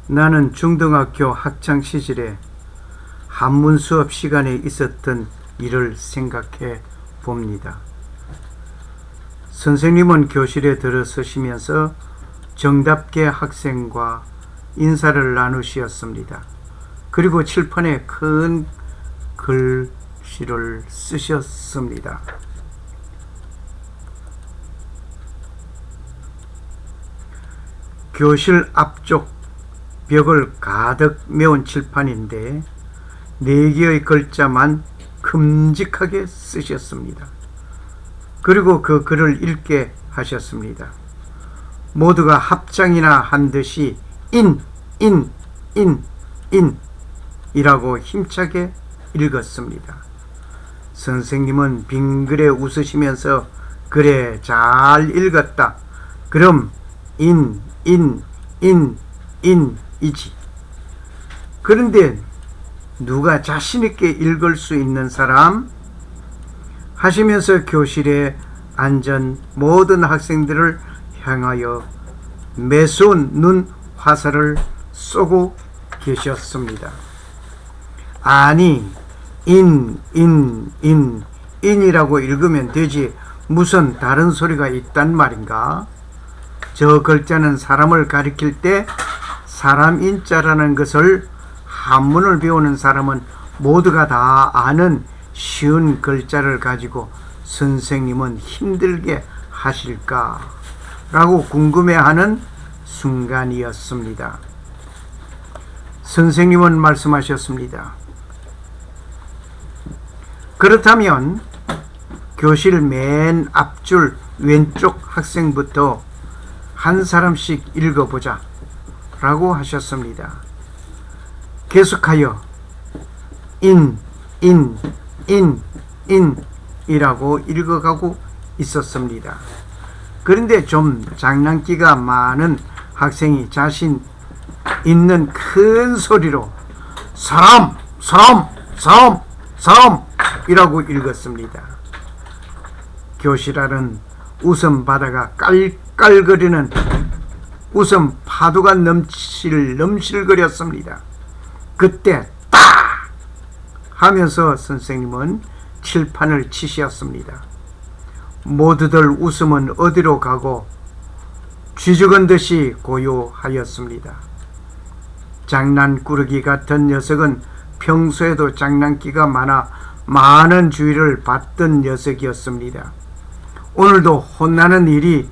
나는 중등학교 학창시절에 한문 수업 시간에 있었던 일을 생각해 봅니다. 선생님은 교실에 들어서시면서 정답게 학생과 인사를 나누셨습니다. 그리고 칠판에 큰 글씨를 쓰셨습니다. 교실 앞쪽 벽을 가득 메운 칠판인데 4개의 글자만 큼직하게 쓰셨습니다. 그리고 그 글을 읽게 하셨습니다. 모두가 합장이나 한 듯이 인 이라고 힘차게 읽었습니다. 선생님은 빙그레 웃으시면서 그래, 잘 읽었다. 그럼 이지. 그런데 누가 자신있게 읽을 수 있는 사람? 하시면서 교실에 앉은 모든 학생들을 향하여 매서운 눈 화살을 쏘고 계셨습니다. 아니, 인이라고 읽으면 되지 무슨 다른 소리가 있단 말인가? 저 글자는 사람을 가리킬 때 사람 인자라는 것을 한문을 배우는 사람은 모두가 다 아는 쉬운 글자를 가지고 선생님은 힘들게 하실까? 라고 궁금해하는 순간이었습니다. 선생님은 말씀하셨습니다. 그렇다면 교실 맨 앞줄 왼쪽 학생부터 한 사람씩 읽어보자 라고 하셨습니다. 계속하여 이라고 읽어가고 있었습니다. 그런데 좀 장난기가 많은 학생이 자신 있는 큰 소리로 사람 이라고 읽었습니다. 교실 안은 웃음 바다가 깔깔거리는 웃음 파도가 넘실거렸습니다. 그때 딱 하면서 선생님은 칠판을 치셨습니다. 모두들 웃음은 어디로 가고 쥐죽은 듯이 고요하였습니다. 장난꾸러기 같은 녀석은 평소에도 장난기가 많아 많은 주의를 받던 녀석이었습니다. 오늘도 혼나는 일이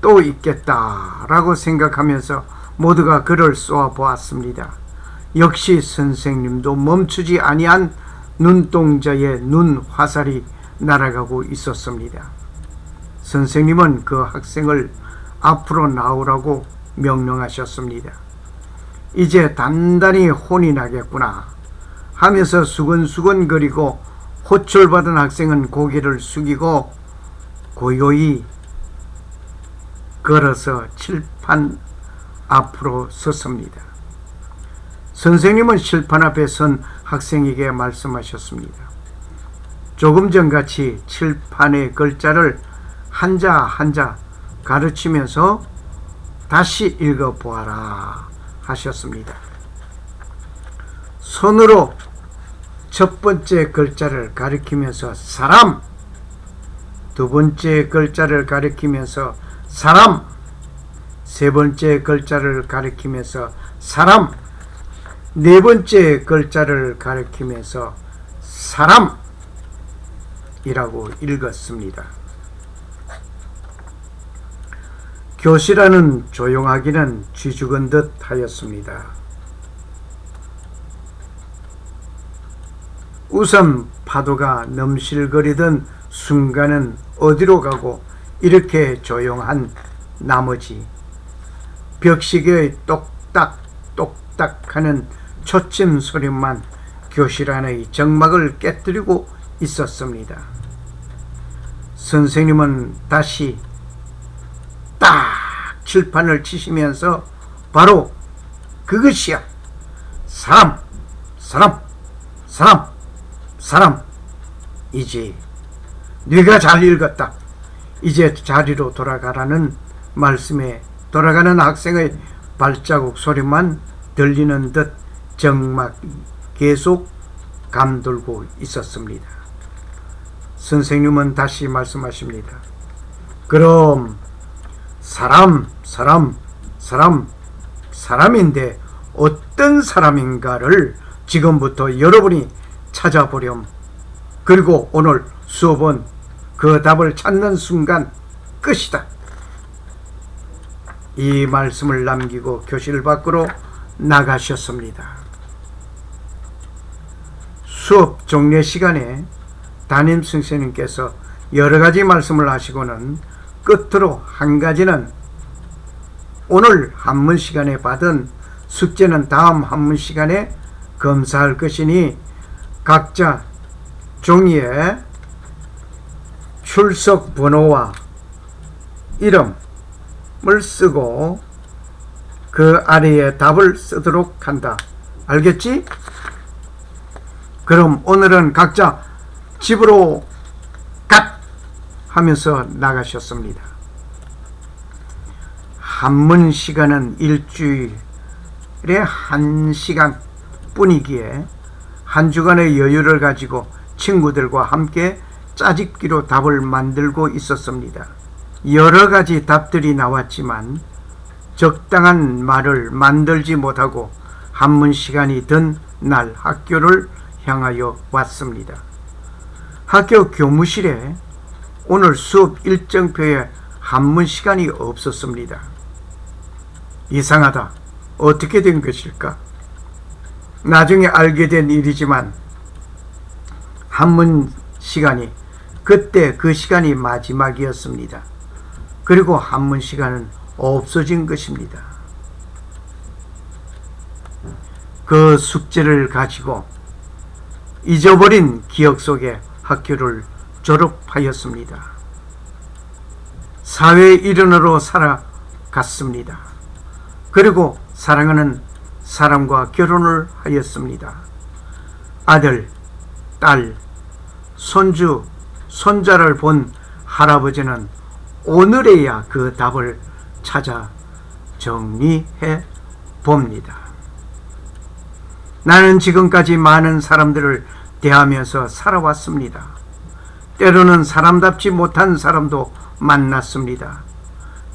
또 있겠다라고 생각하면서 모두가 그를 쏘아보았습니다. 역시 선생님도 멈추지 아니한 눈동자에 눈 화살이 날아가고 있었습니다. 선생님은 그 학생을 앞으로 나오라고 명령하셨습니다. 이제 단단히 혼이 나겠구나 하면서 수근수근거리고 호출받은 학생은 고개를 숙이고 고요히 걸어서 칠판 앞으로 섰습니다. 선생님은 칠판 앞에 선 학생에게 말씀하셨습니다. 조금 전같이 칠판의 글자를 한자 한자 가르치면서 다시 읽어보아라 하셨습니다. 손으로 첫 번째 글자를 가리키면서 사람, 두 번째 글자를 가리키면서 사람, 세 번째 글자를 가리키면서 사람, 네 번째 글자를 가리키면서 사람이라고 읽었습니다. 교실 안은 조용하기는 쥐죽은 듯 하였습니다. 웃음 파도가 넘실거리던 순간은 어디로 가고 이렇게 조용한 나머지 벽시계의 똑딱똑딱 하는 초침 소리만 교실 안의 정막을 깨뜨리고 있었습니다. 선생님은 다시 딱 칠판을 치시면서 바로 그것이야. 사람이지. 네가 잘 읽었다. 이제 자리로 돌아가라는 말씀에 돌아가는 학생의 발자국 소리만 들리는 듯 정막이 계속 감돌고 있었습니다. 선생님은 다시 말씀하십니다. 그럼 사람인데 어떤 사람인가를 지금부터 여러분이 찾아보렴. 그리고 오늘 수업은 그 답을 찾는 순간 끝이다. 이 말씀을 남기고 교실 밖으로 나가셨습니다. 수업 종례 시간에 담임 선생님께서 여러 가지 말씀을 하시고는 끝으로 한 가지는 오늘 한문 시간에 받은 숙제는 다음 한문 시간에 검사할 것이니 각자 종이에 출석 번호와 이름을 쓰고 그 아래에 답을 쓰도록 한다. 알겠지? 그럼 오늘은 각자 집으로 갓 하면서 나가셨습니다. 한문 시간은 일주일에 1시간 뿐이기에 한 주간의 여유를 가지고 친구들과 함께 짜집기로 답을 만들고 있었습니다. 여러 가지 답들이 나왔지만 적당한 말을 만들지 못하고 한문 시간이 든 날 학교를 향하여 왔습니다. 학교 교무실에 오늘 수업 일정표에 한문 시간이 없었습니다. 이상하다. 어떻게 된 것일까? 나중에 알게 된 일이지만 한문 시간이 그때 그 시간이 마지막이었습니다. 그리고 한문 시간은 없어진 것입니다. 그 숙제를 가지고 잊어버린 기억 속에 학교를 졸업하였습니다. 사회 일원으로 살아갔습니다. 그리고 사랑하는 사람과 결혼을 하였습니다. 아들, 딸, 손주, 손자를 본 할아버지는 오늘에야 그 답을 찾아 정리해 봅니다. 나는 지금까지 많은 사람들을 대하면서 살아왔습니다. 때로는 사람답지 못한 사람도 만났습니다.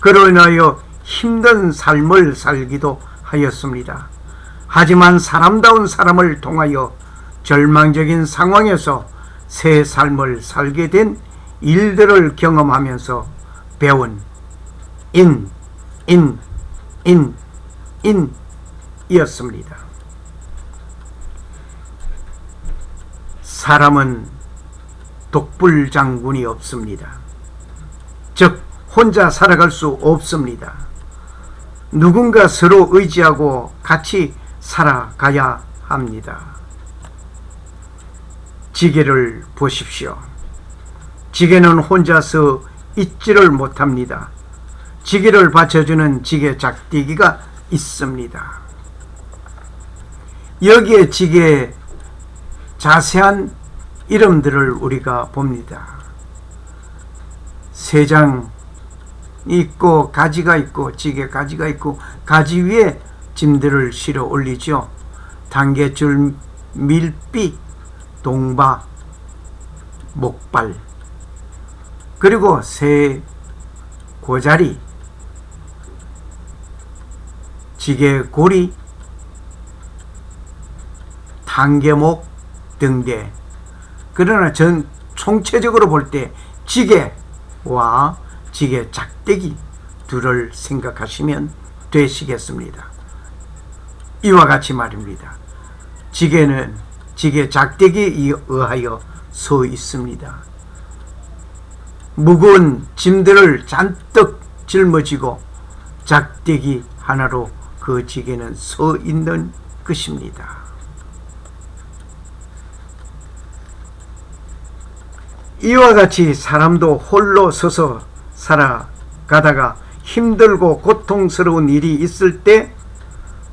그로 인하여 힘든 삶을 살기도 하였습니다. 하지만 사람다운 사람을 통하여 절망적인 상황에서 새 삶을 살게 된 일들을 경험하면서 배운 이었습니다. 사람은 독불장군이 없습니다. 즉 혼자 살아갈 수 없습니다. 누군가 서로 의지하고 같이 살아가야 합니다. 지게를 보십시오. 지게는 혼자서 있지를 못합니다. 지게를 받쳐주는 지게 작대기가 있습니다. 여기에 지게의 자세한 이름들을 우리가 봅니다. 세장 있고 가지가 있고 지게 가지가 있고 가지 위에 짐들을 실어 올리죠. 단계줄, 밀비, 동바, 목발, 그리고 새 고자리, 지게 고리, 단계목 등대. 그러나 총체적으로 볼 때 지게와 지게 작대기 둘을 생각하시면 되시겠습니다. 이와 같이 말입니다. 지게는 지게 작대기에 의하여 서 있습니다. 무거운 짐들을 잔뜩 짊어지고 작대기 하나로 그 지게는 서 있는 것입니다. 이와 같이 사람도 홀로 서서 살아가다가 힘들고 고통스러운 일이 있을 때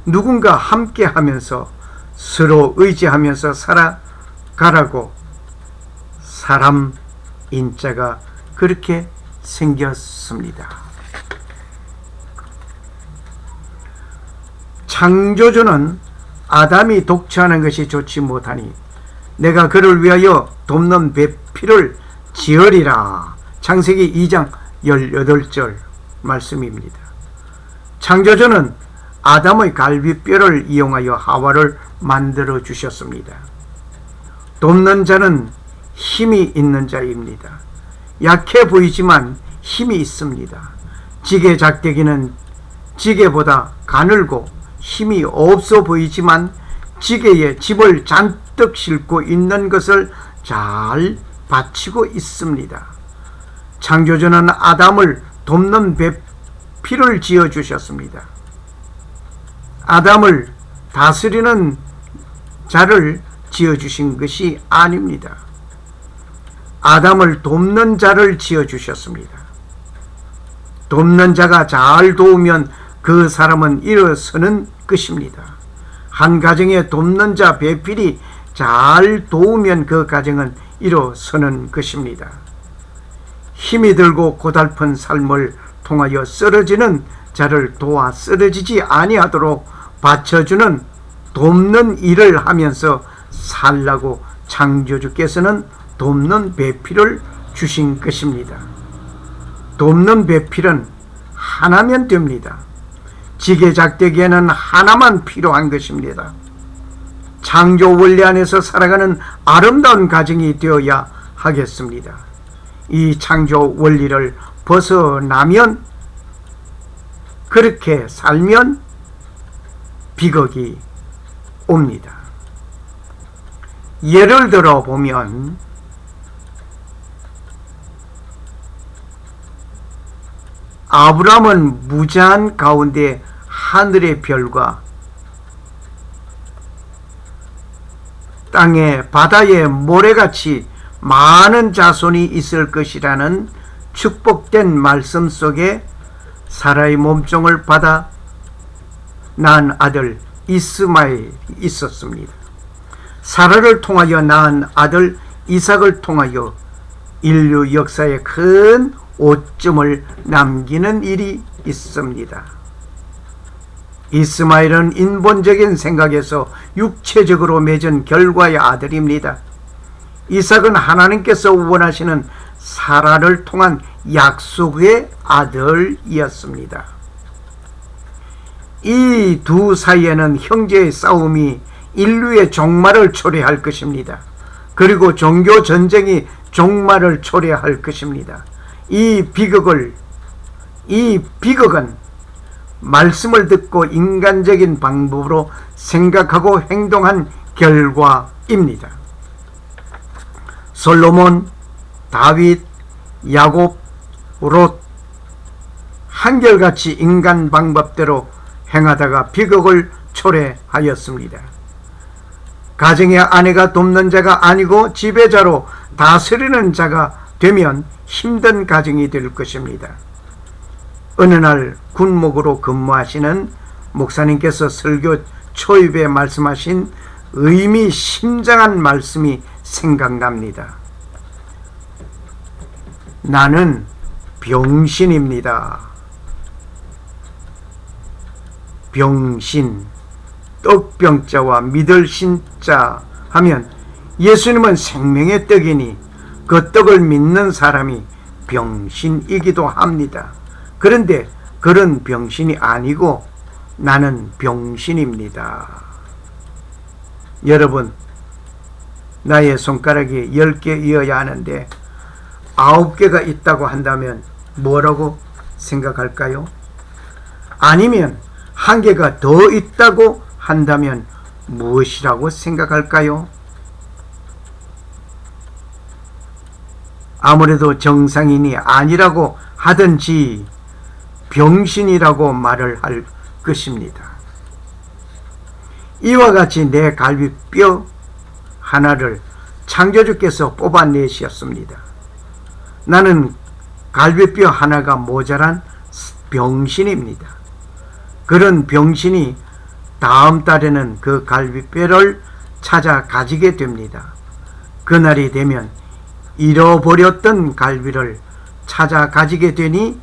누군가 함께 하면서 서로 의지하면서 살아가라고 사람 인자가 그렇게 생겼습니다. 창조주는 아담이 독취하는 것이 좋지 못하니 내가 그를 위하여 돕는 배필을 지으리라. 창세기 2장 18절 말씀입니다. 창조주는 아담의 갈비뼈를 이용하여 하와를 만들어 주셨습니다. 돕는 자는 힘이 있는 자입니다. 약해 보이지만 힘이 있습니다. 지게 작대기는 지게보다 가늘고 힘이 없어 보이지만 지게에 집을 잔뜩 싣고 있는 것을 잘 받치고 있습니다. 창조주는 아담을 돕는 배필을 지어 주셨습니다. 아담을 다스리는 자를 지어 주신 것이 아닙니다. 아담을 돕는 자를 지어 주셨습니다. 돕는 자가 잘 도우면 그 사람은 일어서는 것입니다. 한 가정에 돕는 자 배필이 잘 도우면 그 가정은 일어서는 것입니다. 힘이 들고 고달픈 삶을 통하여 쓰러지는 자를 도와 쓰러지지 아니하도록 받쳐주는 돕는 일을 하면서 살라고 창조주께서는 돕는 배필을 주신 것입니다. 돕는 배필은 하나면 됩니다. 지게 작대기에는 하나만 필요한 것입니다. 창조 원리 안에서 살아가는 아름다운 가정이 되어야 하겠습니다. 이 창조 원리를 벗어나면, 그렇게 살면 비극이 옵니다. 예를 들어 보면 아브람은 무제한 가운데 하늘의 별과 땅에 바다에 모래같이 많은 자손이 있을 것이라는 축복된 말씀 속에 사라의 몸종을 받아 낳은 아들 이스마엘이 있었습니다. 사라를 통하여 낳은 아들 이삭을 통하여 인류 역사에 큰 오점을 남기는 일이 있습니다. 이스마엘은 인본적인 생각에서 육체적으로 맺은 결과의 아들입니다. 이삭은 하나님께서 원하시는 사라를 통한 약속의 아들이었습니다. 이 두 사이에는 형제의 싸움이 인류의 종말을 초래할 것입니다. 그리고 종교 전쟁이 종말을 초래할 것입니다. 이 비극은 말씀을 듣고 인간적인 방법으로 생각하고 행동한 결과입니다. 솔로몬, 다윗, 야곱, 롯, 한결같이 인간 방법대로 행하다가 비극을 초래하였습니다. 가정의 아내가 돕는 자가 아니고 지배자로 다스리는 자가 되면 힘든 가정이 될 것입니다. 어느 날 군목으로 근무하시는 목사님께서 설교 초입에 말씀하신 의미심장한 말씀이 생각납니다. 나는 병신입니다. 병신, 떡병자와 믿을 신자 하면 예수님은 생명의 떡이니 그 떡을 믿는 사람이 병신이기도 합니다. 그런데 그런 병신이 아니고 나는 병신입니다. 여러분, 나의 손가락이 10개이어야 하는데 9개가 있다고 한다면 뭐라고 생각할까요? 아니면 1개가 더 있다고 한다면 무엇이라고 생각할까요? 아무래도 정상인이 아니라고 하든지 병신이라고 말을 할 것입니다. 이와 같이 내 갈비뼈 하나를 창조주께서 뽑아내셨습니다. 나는 갈비뼈 하나가 모자란 병신입니다. 그런 병신이 다음 달에는 그 갈비뼈를 찾아 가지게 됩니다. 그날이 되면 잃어버렸던 갈비를 찾아 가지게 되니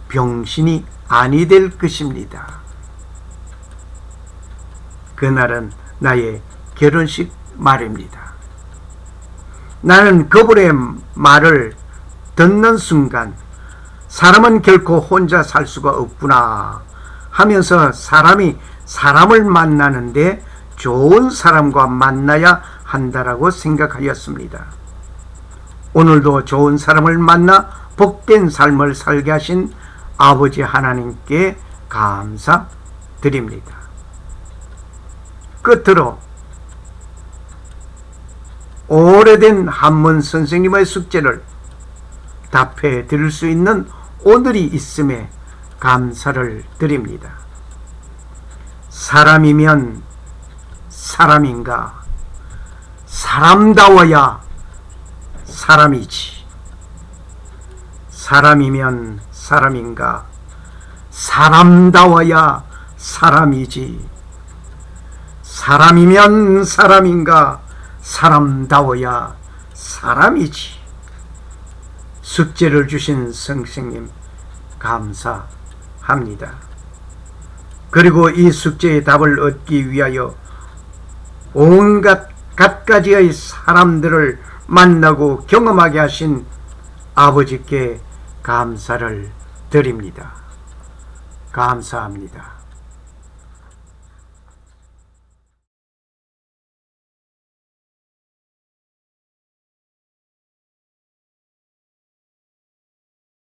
병신이 아니 될 것입니다. 그날은 나의 결혼식 말입니다. 나는 그분의 말을 듣는 순간 사람은 결코 혼자 살 수가 없구나 하면서 사람이 사람을 만나는데 좋은 사람과 만나야 한다라고 생각하였습니다. 오늘도 좋은 사람을 만나 복된 삶을 살게 하신 아버지 하나님께 감사드립니다. 끝으로 오래된 한문 선생님의 숙제를 답해 드릴 수 있는 오늘이 있음에 감사를 드립니다. 사람이면 사람인가? 사람다워야 사람이지. 사람이면 사람인가? 사람다워야 사람이지. 사람이면 사람인가? 사람다워야 사람이지. 숙제를 주신 선생님 감사합니다. 그리고 이 숙제의 답을 얻기 위하여 온갖 갖가지의 사람들을 만나고 경험하게 하신 아버지께 감사를 드립니다. 감사합니다.